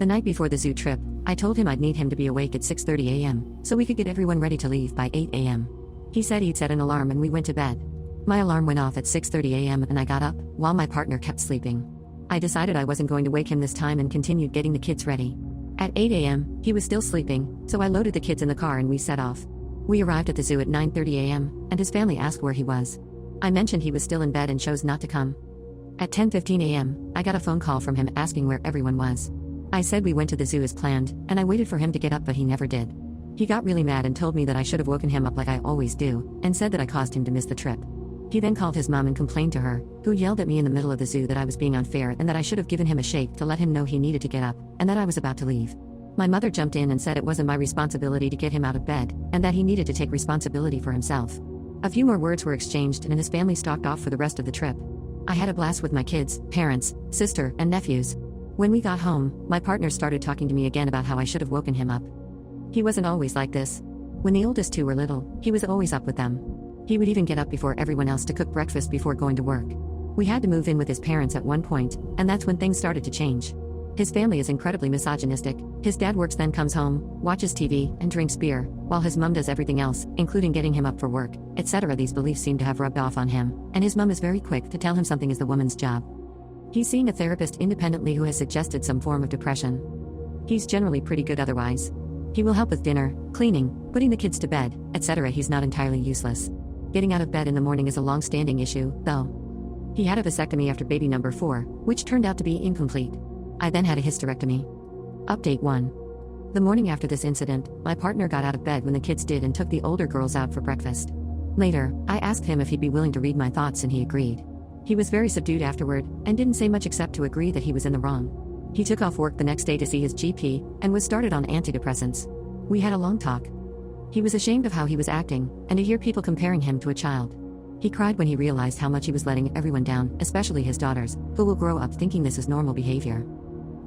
The night before the zoo trip, I told him I'd need him to be awake at 6:30 a.m. so we could get everyone ready to leave by 8 a.m. He said he'd set an alarm and we went to bed. My alarm went off at 6:30 a.m. and I got up, while my partner kept sleeping. I decided I wasn't going to wake him this time and continued getting the kids ready. At 8 a.m., he was still sleeping, so I loaded the kids in the car and we set off. We arrived at the zoo at 9:30 a.m., and his family asked where he was. I mentioned he was still in bed and chose not to come. At 10:15 a.m., I got a phone call from him asking where everyone was. I said we went to the zoo as planned, and I waited for him to get up but he never did. He got really mad and told me that I should have woken him up like I always do, and said that I caused him to miss the trip. He then called his mom and complained to her, who yelled at me in the middle of the zoo that I was being unfair and that I should have given him a shake to let him know he needed to get up, and that I was about to leave. My mother jumped in and said it wasn't my responsibility to get him out of bed, and that he needed to take responsibility for himself. A few more words were exchanged and his family stalked off for the rest of the trip. I had a blast with my kids, parents, sister, and nephews. When we got home, my partner started talking to me again about how I should have woken him up. He wasn't always like this. When the oldest two were little, he was always up with them. He would even get up before everyone else to cook breakfast before going to work. We had to move in with his parents at one point, and that's when things started to change. His family is incredibly misogynistic. His dad works then comes home, watches TV, and drinks beer, while his mom does everything else, including getting him up for work, etc. These beliefs seem to have rubbed off on him, and his mom is very quick to tell him something is the woman's job. He's seeing a therapist independently who has suggested some form of depression. He's generally pretty good otherwise. He will help with dinner, cleaning, putting the kids to bed, etc. He's not entirely useless. Getting out of bed in the morning is a long-standing issue, though. He had a vasectomy after baby number 4, which turned out to be incomplete. I then had a hysterectomy. Update 1. The morning after this incident, my partner got out of bed when the kids did and took the older girls out for breakfast. Later, I asked him if he'd be willing to read my thoughts and he agreed. He was very subdued afterward, and didn't say much except to agree that he was in the wrong. He took off work the next day to see his GP, and was started on antidepressants. We had a long talk. He was ashamed of how he was acting, and to hear people comparing him to a child. He cried when he realized how much he was letting everyone down, especially his daughters, who will grow up thinking this is normal behavior.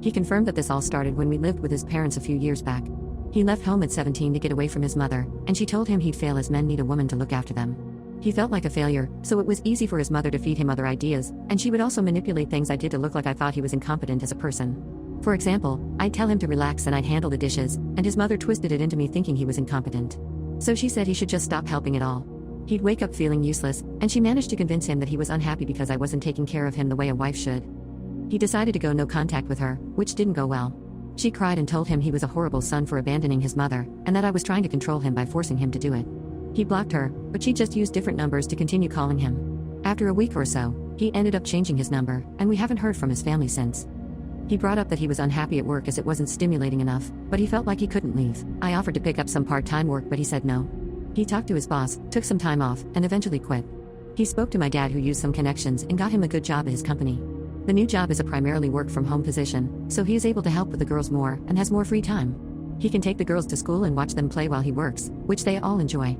He confirmed that this all started when we lived with his parents a few years back. He left home at 17 to get away from his mother, and she told him he'd fail as men need a woman to look after them. He felt like a failure, so it was easy for his mother to feed him other ideas, and she would also manipulate things I did to look like I thought he was incompetent as a person. For example, I'd tell him to relax and I'd handle the dishes, and his mother twisted it into me thinking he was incompetent. So she said he should just stop helping at all. He'd wake up feeling useless, and she managed to convince him that he was unhappy because I wasn't taking care of him the way a wife should. He decided to go no contact with her, which didn't go well. She cried and told him he was a horrible son for abandoning his mother, and that I was trying to control him by forcing him to do it. He blocked her, but she just used different numbers to continue calling him. After a week or so, he ended up changing his number, and we haven't heard from his family since. He brought up that he was unhappy at work as it wasn't stimulating enough, but he felt like he couldn't leave. I offered to pick up some part-time work but he said no. He talked to his boss, took some time off, and eventually quit. He spoke to my dad who used some connections and got him a good job at his company. The new job is a primarily work-from-home position, so he is able to help with the girls more and has more free time. He can take the girls to school and watch them play while he works, which they all enjoy.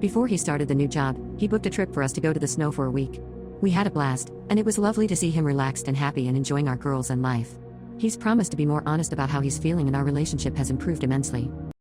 Before he started the new job, he booked a trip for us to go to the snow for a week. We had a blast, and it was lovely to see him relaxed and happy and enjoying our girls and life. He's promised to be more honest about how he's feeling and our relationship has improved immensely.